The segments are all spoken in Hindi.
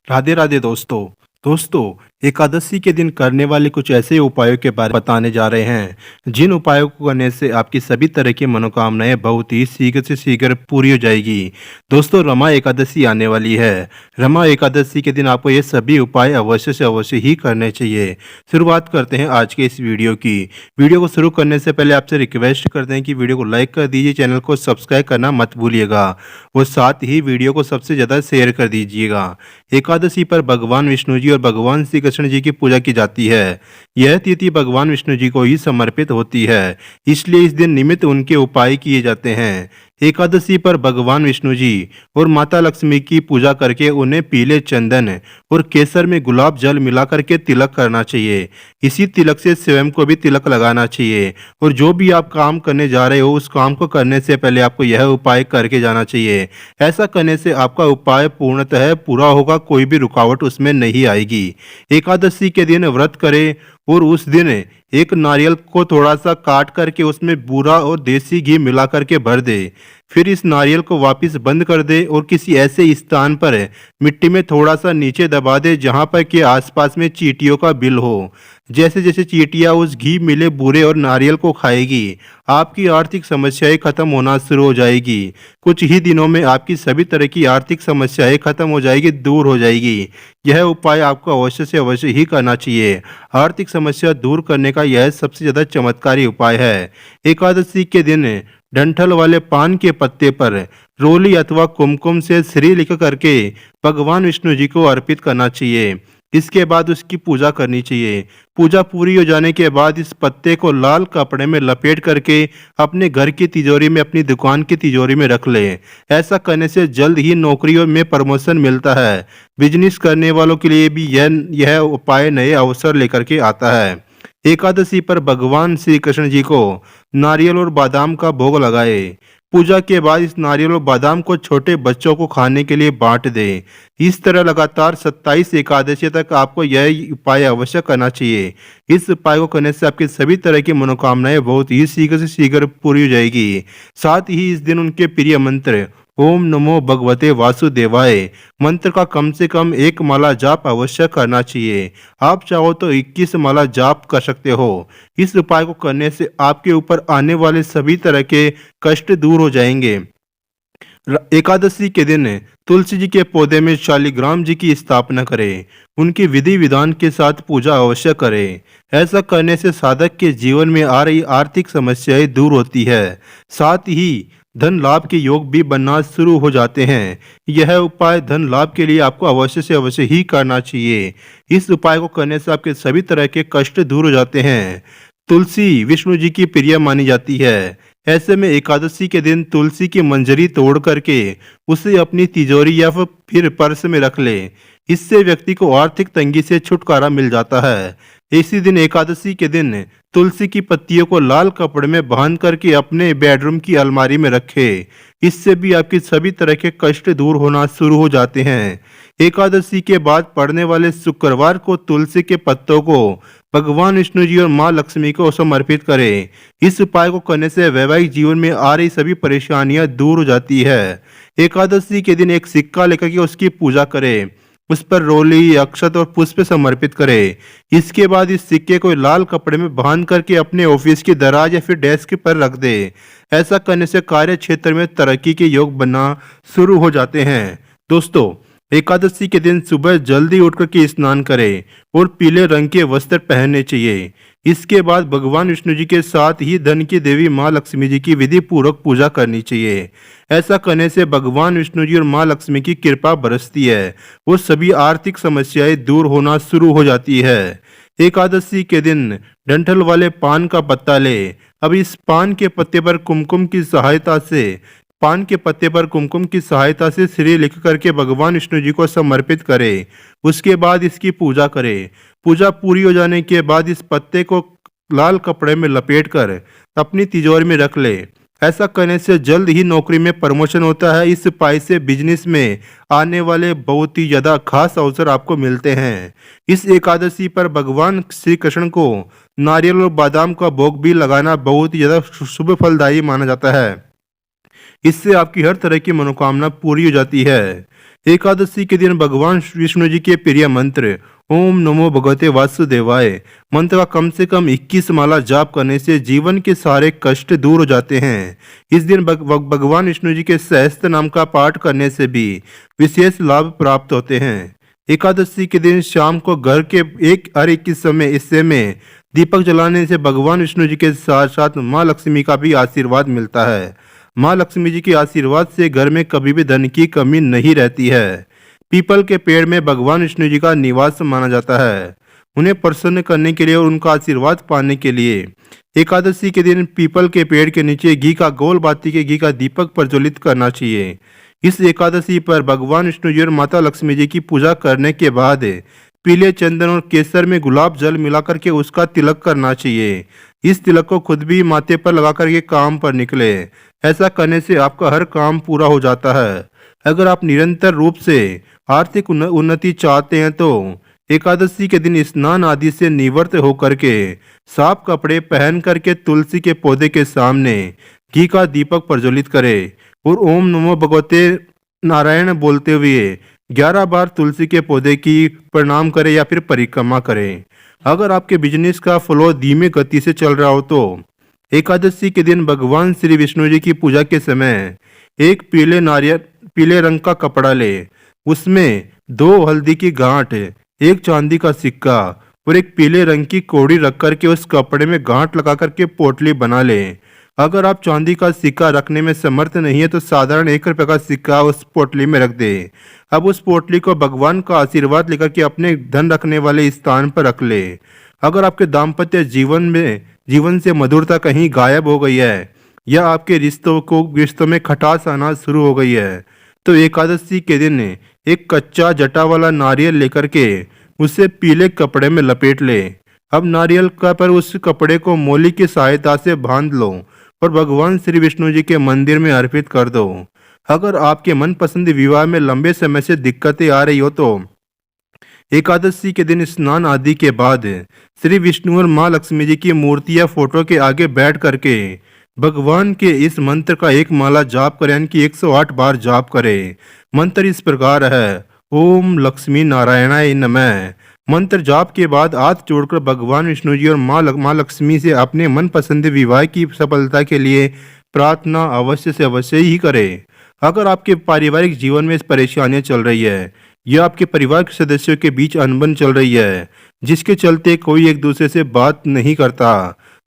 राधे राधे दोस्तों एकादशी के दिन करने वाले कुछ ऐसे उपायों के बारे में बताने जा रहे हैं जिन उपायों को करने से आपकी सभी तरह की मनोकामनाएं बहुत ही शीघ्र से शीघ्र पूरी हो जाएगी। दोस्तों रमा एकादशी आने वाली है। रमा एकादशी के दिन आपको ये सभी उपाय अवश्य से अवश्य ही करने चाहिए। शुरुआत करते हैं आज के इस वीडियो की। वीडियो को शुरू करने से पहले आपसे रिक्वेस्ट करते हैं कि वीडियो को लाइक कर दीजिए, चैनल को सब्सक्राइब करना मत भूलिएगा और साथ ही वीडियो को सबसे ज़्यादा शेयर कर दीजिएगा। एकादशी पर भगवान विष्णु जी और भगवान श्री कृष्ण जी की पूजा की जाती है। यह तिथि भगवान विष्णु जी को ही समर्पित होती है, इसलिए इस दिन निमित्त उनके उपाय किए जाते हैं। एकादशी पर भगवान विष्णु जी और माता लक्ष्मी की पूजा करके उन्हें पीले चंदन और केसर में गुलाब जल मिला करके तिलक करना चाहिए। इसी तिलक से स्वयं को भी तिलक लगाना चाहिए और जो भी आप काम करने जा रहे हो उस काम को करने से पहले आपको यह उपाय करके जाना चाहिए। ऐसा करने से आपका उपाय पूर्णतः पूरा होगा, कोई भी रुकावट उसमें नहीं आएगी। एकादशी के दिन व्रत करें और उस दिन एक नारियल को थोड़ा सा काट करके उसमें बूरा और देसी घी मिला करके भर दे। फिर इस नारियल को वापस बंद कर दे और किसी ऐसे स्थान पर मिट्टी में थोड़ा सा नीचे दबा दे जहां पर के आसपास में चींटियों का बिल हो। जैसे जैसे चींटियां उस घी मिले बूरे और नारियल को खाएगी, आपकी आर्थिक समस्याएं खत्म होना शुरू हो जाएगी। कुछ ही दिनों में आपकी सभी तरह की आर्थिक समस्याएं खत्म हो जाएगी, दूर हो जाएगी। यह उपाय आपको अवश्य से अवश्य ही करना चाहिए। आर्थिक समस्या दूर करने का यह सबसे ज़्यादा चमत्कारी उपाय है। एकादशी के दिन डंठल वाले पान के पत्ते पर रोली अथवा कुमकुम से श्री लिख करके भगवान विष्णु जी को अर्पित करना चाहिए। इसके बाद उसकी पूजा करनी चाहिए। पूजा पूरी हो जाने के बाद इस पत्ते को लाल कपड़े में लपेट करके अपने घर की तिजोरी में, अपनी दुकान की तिजोरी में रख लें। ऐसा करने से जल्द ही नौकरियों में प्रमोशन मिलता है। बिजनेस करने वालों के लिए भी यह उपाय नए अवसर लेकर के आता है। एकादशी पर भगवान श्री कृष्ण जी को नारियल और बादाम का भोग लगाए। पूजा के बाद इस नारियल और बादाम को छोटे बच्चों को खाने के लिए बांट दें। इस तरह लगातार 27 एकादशी तक आपको यह उपाय अवश्य करना चाहिए। इस उपाय को करने से आपकी सभी तरह की मनोकामनाएं बहुत ही शीघ्र से शीघ्र पूरी हो जाएगी। साथ ही इस दिन उनके प्रिय मंत्र ओम नमो भगवते वासुदेवाय मंत्र का कम से कम 1 माला जाप अवश्य करना चाहिए। आप चाहो तो 21 माला जाप कर सकते हो। इस उपाय को करने से आपके ऊपर आने वाले सभी तरह के कष्ट दूर हो जाएंगे। एकादशी के दिन तुलसी जी के पौधे में शालिग्राम जी की स्थापना करें। उनकी विधि विधान के साथ पूजा अवश्य करें। ऐसा करने से साधक के जीवन में आ रही आर्थिक समस्याएं दूर होती है। साथ ही धन लाभ के योग भी बनना शुरू हो जाते हैं। यह उपाय धन लाभ के लिए आपको अवश्य से अवश्य ही करना चाहिए। इस उपाय को करने से आपके सभी तरह के कष्ट दूर हो जाते हैं। तुलसी विष्णु जी की प्रिय मानी जाती है। ऐसे में एकादशी के दिन तुलसी की मंजरी तोड़ करके उसे अपनी तिजोरी या फिर पर्स में रख ले। इससे व्यक्ति को आर्थिक तंगी से छुटकारा मिल जाता है। इसी दिन एकादशी के दिन तुलसी की पत्तियों को लाल कपड़े में बांध करके अपने बेडरूम की अलमारी में रखे। इससे भी आपकी सभी तरह के कष्ट दूर होना शुरू हो जाते हैं। एकादशी के बाद पड़ने वाले शुक्रवार को तुलसी के पत्तों को भगवान विष्णु जी और माँ लक्ष्मी को समर्पित करें। इस उपाय को करने से वैवाहिक जीवन में आ रही सभी परेशानियां दूर हो जाती है। एकादशी के दिन एक सिक्का लेकर के उसकी पूजा करें। उस पर रोली, अक्षत और पुष्प समर्पित करें। इसके बाद इस सिक्के को लाल कपड़े में बांध करके अपने ऑफिस की दराज या फिर डेस्क पर रख दे। ऐसा करने से कार्य क्षेत्र में तरक्की के योग बनना शुरू हो जाते हैं। दोस्तों एकादशी के दिन सुबह जल्दी उठ करके स्नान करें और पीले रंग के वस्त्र पहनने चाहिए। इसके बाद भगवान विष्णु जी के साथ ही धन की देवी माँ लक्ष्मी जी की विधि पूर्वक पूजा करनी चाहिए। ऐसा करने से भगवान विष्णु जी और माँ लक्ष्मी की कृपा बरसती है और सभी आर्थिक समस्याएं दूर होना शुरू हो जाती है। एकादशी के दिन डंठल वाले पान का पत्ता ले। अब इस पान के पत्ते पर कुमकुम की सहायता से श्री लिख करके भगवान विष्णु जी को समर्पित करें। उसके बाद इसकी पूजा करें। पूजा पूरी हो जाने के बाद इस पत्ते को लाल कपड़े में लपेट कर अपनी तिजोरी में रख ले। ऐसा करने से जल्द ही नौकरी में प्रमोशन होता है। इस उपाय से बिजनेस में आने वाले बहुत ही ज़्यादा खास अवसर आपको मिलते हैं। इस एकादशी पर भगवान श्री कृष्ण को नारियल और बादाम का भोग भी लगाना बहुत ही ज़्यादा शुभ फलदायी माना जाता है। इससे आपकी हर तरह की मनोकामना पूरी हो जाती है। एकादशी के दिन भगवान विष्णु जी के प्रिय मंत्र ओम नमो भगवते वासुदेवाय मंत्र का कम से कम 21 माला जाप करने से जीवन के सारे कष्ट दूर हो जाते हैं। इस दिन भगवान विष्णु जी के सहस्त्र नाम का पाठ करने से भी विशेष लाभ प्राप्त होते हैं। एकादशी के दिन शाम को घर के एक हर एक समय हिस्से में दीपक जलाने से भगवान विष्णु जी के साथ साथ माँ लक्ष्मी का भी आशीर्वाद मिलता है। माँ लक्ष्मी जी के आशीर्वाद से घर में कभी भी धन की कमी नहीं रहती है। पीपल के पेड़ में भगवान विष्णु जी का निवास माना जाता है। उन्हें प्रसन्न करने के लिए और उनका आशीर्वाद पाने के लिए एकादशी के दिन पीपल के पेड़ के नीचे घी का गोल बाती के घी का दीपक प्रज्वलित करना चाहिए। इस एकादशी पर भगवान विष्णु जी और माता लक्ष्मी जी की पूजा करने के बाद पीले चंदन और केसर में गुलाब जल मिलाकर के उसका तिलक करना चाहिए। इस तिलक को खुद भी माथे पर लगा करके काम पर निकले। ऐसा करने से आपका हर काम पूरा हो जाता है। अगर आप निरंतर रूप से आर्थिक उन्नति चाहते हैं तो एकादशी के दिन स्नान आदि से निवृत्त होकर के साफ कपड़े पहन करके तुलसी के पौधे के सामने घी का दीपक प्रज्वलित करें और ओम नमो भगवते नारायण बोलते हुए 11 बार तुलसी के पौधे की प्रणाम करें या फिर परिक्रमा करें। अगर आपके बिजनेस का फ्लो धीमी गति से चल रहा हो तो एकादशी के दिन भगवान श्री विष्णु जी की पूजा के समय एक पीले रंग का कपड़ा ले, उसमें 2 हल्दी की गांठ, एक चांदी का सिक्का और एक पीले रंग की कौड़ी रख करके उस कपड़े में गांठ लगा करके पोटली बना ले। अगर आप चांदी का सिक्का रखने में समर्थ नहीं है तो साधारण 1 रुपये का सिक्का उस पोटली में रख दे। अब उस पोटली को भगवान का आशीर्वाद लेकर के अपने धन रखने वाले स्थान पर रख ले। अगर आपके दाम्पत्य जीवन से मधुरता कहीं गायब हो गई है या आपके रिश्तों में खटास आना शुरू हो गई है तो एकादशी के दिन एक कच्चा जटा वाला नारियल लेकर के उसे पीले कपड़े में लपेट ले। अब नारियल का पर उस कपड़े को मोली की सहायता से बांध लो और भगवान श्री विष्णु जी के मंदिर में अर्पित कर दो। अगर आपके मनपसंद विवाह में लंबे समय से दिक्कतें आ रही हो तो एकादशी के दिन स्नान आदि के बाद श्री विष्णु और माँ लक्ष्मी जी की मूर्ति या फोटो के आगे बैठ करके भगवान के इस मंत्र का एक माला जाप करें, यानी कि 108 बार जाप करें। मंत्र इस प्रकार है, ओम लक्ष्मी नारायणाय नमः। मंत्र जाप के बाद हाथ जोड़कर भगवान विष्णु जी और माँ लक्ष्मी से अपने मनपसंद विवाह की सफलता के लिए प्रार्थना अवश्य से अवश्य ही करें। अगर आपके पारिवारिक जीवन में परेशानियां चल रही है या आपके परिवार के सदस्यों के बीच अनबन चल रही है जिसके चलते कोई एक दूसरे से बात नहीं करता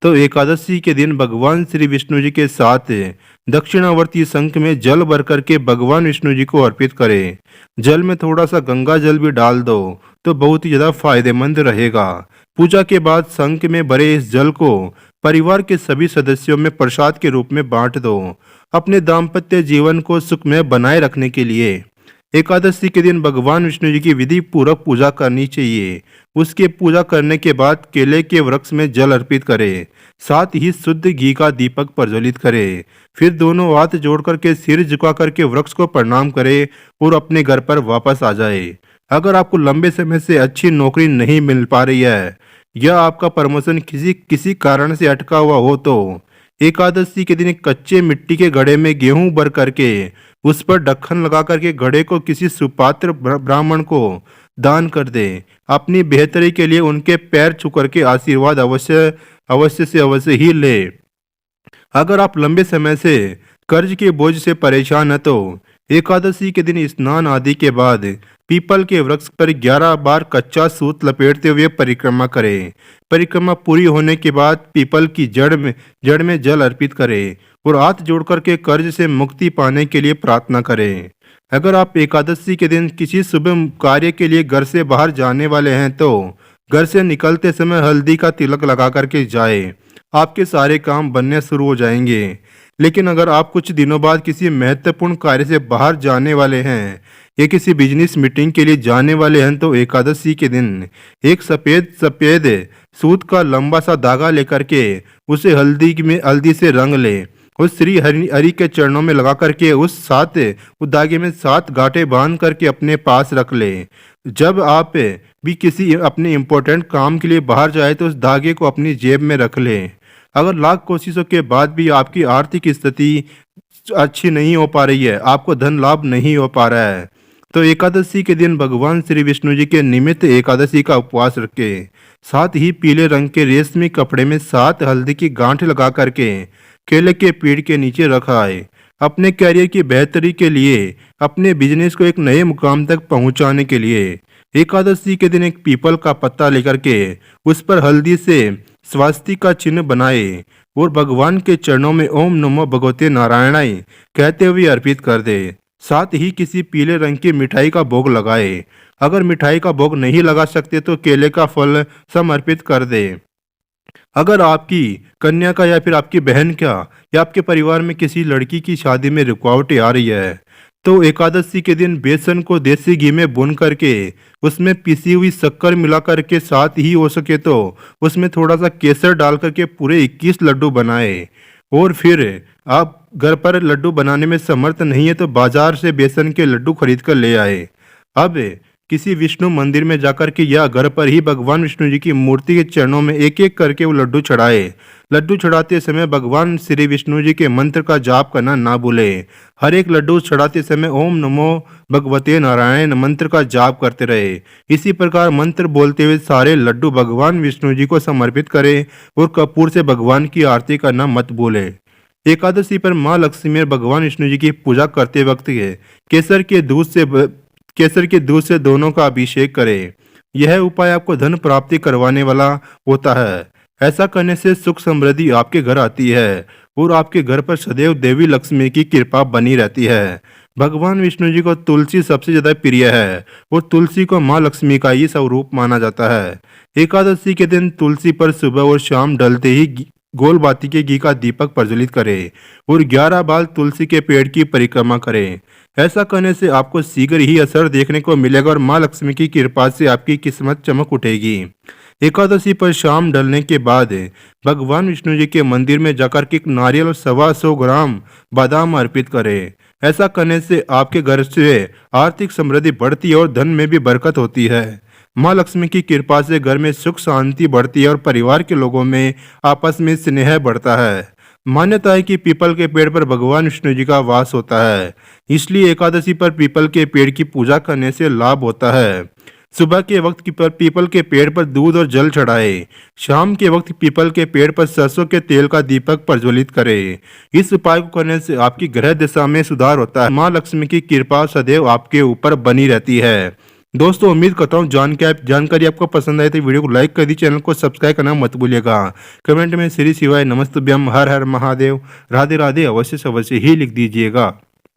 तो एकादशी के दिन भगवान श्री विष्णु जी के साथ दक्षिणावर्ती शंख में जल भर करके भगवान विष्णु जी को अर्पित करें। जल में थोड़ा सा गंगा जल भी डाल दो तो बहुत ही ज्यादा फायदेमंद रहेगा। पूजा के बाद शंख में भरे इस जल को परिवार के सभी सदस्यों में प्रसाद के रूप में बांट दो। अपने दाम्पत्य जीवन को सुखमय बनाए रखने के लिए एकादशी के दिन भगवान विष्णु जी की विधि पूर्वक पूजा करनी चाहिए। उसके पूजा करने के बाद केले के वृक्ष में जल अर्पित करें, साथ ही शुद्ध घी का दीपक प्रज्वलित करें। फिर दोनों हाथ जोड़ करके सिर झुका करके वृक्ष को प्रणाम करें और अपने घर पर वापस आ जाए। अगर आपको लंबे समय से अच्छी नौकरी नहीं मिल पा रही है या आपका प्रमोशन किसी कारण से अटका हुआ हो तो एकादशी के दिन एक कच्चे मिट्टी के घड़े में गेहूं भर करके उस पर ढक्कन लगा करके घड़े को किसी सुपात्र ब्राह्मण को दान कर दे। अपनी बेहतरी के लिए उनके पैर छू करके आशीर्वाद अवश्य ही ले। अगर आप लंबे समय से कर्ज के बोझ से परेशान है तो एकादशी के दिन स्नान आदि के बाद पीपल के वृक्ष पर 11 बार कच्चा सूत लपेटते हुए परिक्रमा करें। परिक्रमा पूरी होने के बाद पीपल की जड़ में जल अर्पित करें और हाथ जोड़ करके कर्ज से मुक्ति पाने के लिए प्रार्थना करें। अगर आप एकादशी के दिन किसी शुभ कार्य के लिए घर से बाहर जाने वाले हैं तो घर से निकलते समय हल्दी का तिलक लगा करके जाएं। आपके सारे काम बनने शुरू हो जाएंगे। लेकिन अगर आप कुछ दिनों बाद किसी महत्वपूर्ण कार्य से बाहर जाने वाले हैं या किसी बिजनेस मीटिंग के लिए जाने वाले हैं तो एकादशी के दिन एक सफेद सूत का लंबा सा धागा लेकर के उसे हल्दी से रंग ले उस श्री हरि के चरणों में लगा करके उस धागे में 7 गांठें बांध करके अपने पास रख ले। जब आप भी किसी अपने इम्पोर्टेंट काम के लिए बाहर जाए तो उस धागे को अपनी जेब में रख ले। अगर लाख कोशिशों के बाद भी आपकी आर्थिक स्थिति अच्छी नहीं हो पा रही है, आपको धन लाभ नहीं हो पा रहा है तो एकादशी के दिन भगवान श्री विष्णु जी के निमित्त एकादशी का उपवास रखें। साथ ही पीले रंग के रेशमी कपड़े में 7 हल्दी की गांठ लगा करके केले के पेड़ के नीचे रखा है। अपने कैरियर की बेहतरी के लिए, अपने बिजनेस को एक नए मुकाम तक पहुंचाने के लिए एकादशी के दिन एक पीपल का पत्ता लेकर के उस पर हल्दी से स्वास्तिक का चिन्ह बनाए और भगवान के चरणों में ओम नमो भगवते नारायणाय कहते हुए अर्पित कर दे। साथ ही किसी पीले रंग की मिठाई का भोग लगाए। अगर मिठाई का भोग नहीं लगा सकते तो केले का फल समर्पित कर दे। अगर आपकी कन्या का या फिर आपकी बहन का या आपके परिवार में किसी लड़की की शादी में रुकावटें आ रही है तो एकादशी के दिन बेसन को देसी घी में भून करके उसमें पिसी हुई शक्कर मिला करके, साथ ही हो सके तो उसमें थोड़ा सा केसर डाल करके पूरे 21 लड्डू बनाए। और फिर आप घर पर लड्डू बनाने में समर्थ नहीं है तो बाजार से बेसन के लड्डू खरीद कर ले आए। अब किसी विष्णु मंदिर में जाकर के या घर पर ही भगवान विष्णु जी की मूर्ति के चरणों में एक एक करके वो लड्डू चढ़ाए। लड्डू चढ़ाते समय भगवान श्री विष्णु जी के मंत्र का जाप करना ना भूले। हर एक लड्डू चढ़ाते समय ओम नमो भगवते नारायण मंत्र का जाप करते रहे। इसी प्रकार मंत्र बोलते हुए सारे लड्डू भगवान विष्णु जी को समर्पित करें और कपूर से भगवान की आरती करना मत भूले। एकादशी पर माँ लक्ष्मी और भगवान विष्णु जी की पूजा करते वक्त केसर के दूध से दोनों का अभिषेक करें। यह उपाय आपको धन प्राप्ति करवाने वाला होता है। ऐसा करने से सुख समृद्धि आपके घर आती है और आपके घर पर सदैव देवी लक्ष्मी की कृपा बनी रहती है। भगवान विष्णु जी को तुलसी सबसे ज्यादा प्रिय है और तुलसी को माँ लक्ष्मी का ही स्वरूप माना जाता है। एकादशी के दिन तुलसी पर सुबह और शाम ढलते ही गोल बाती के घी का दीपक प्रज्वलित करें और 11 बार तुलसी के पेड़ की परिक्रमा करें। ऐसा करने से आपको शीघ्र ही असर देखने को मिलेगा और माँ लक्ष्मी की कृपा से आपकी किस्मत चमक उठेगी। एकादशी पर शाम ढलने के बाद भगवान विष्णु जी के मंदिर में जाकर के एक नारियल और 125 ग्राम बादाम अर्पित करें। ऐसा करने से आपके घर से आर्थिक समृद्धि बढ़ती है और धन में भी बरकत होती है। माँ लक्ष्मी की कृपा से घर में सुख शांति बढ़ती है और परिवार के लोगों में आपस में स्नेह बढ़ता है। मान्यता है कि पीपल के पेड़ पर भगवान विष्णु जी का वास होता है, इसलिए एकादशी पर पीपल के पेड़ की पूजा करने से लाभ होता है। सुबह के वक्त पीपल के पेड़ पर दूध और जल चढ़ाए। शाम के वक्त पीपल के पेड़ पर सरसों के तेल का दीपक प्रज्वलित करें। इस उपाय को करने से आपकी ग्रह दिशा में सुधार होता है। माँ लक्ष्मी की कृपा सदैव आपके ऊपर बनी रहती है। दोस्तों, उम्मीद करता हूँ जानकारी आपको पसंद आई तो वीडियो को लाइक कर दी, चैनल को सब्सक्राइब करना मत भूलिएगा। कमेंट में श्री शिवाय नमस्तुभ्यम हर हर महादेव राधे राधे अवश्य से अवश्य ही लिख दीजिएगा।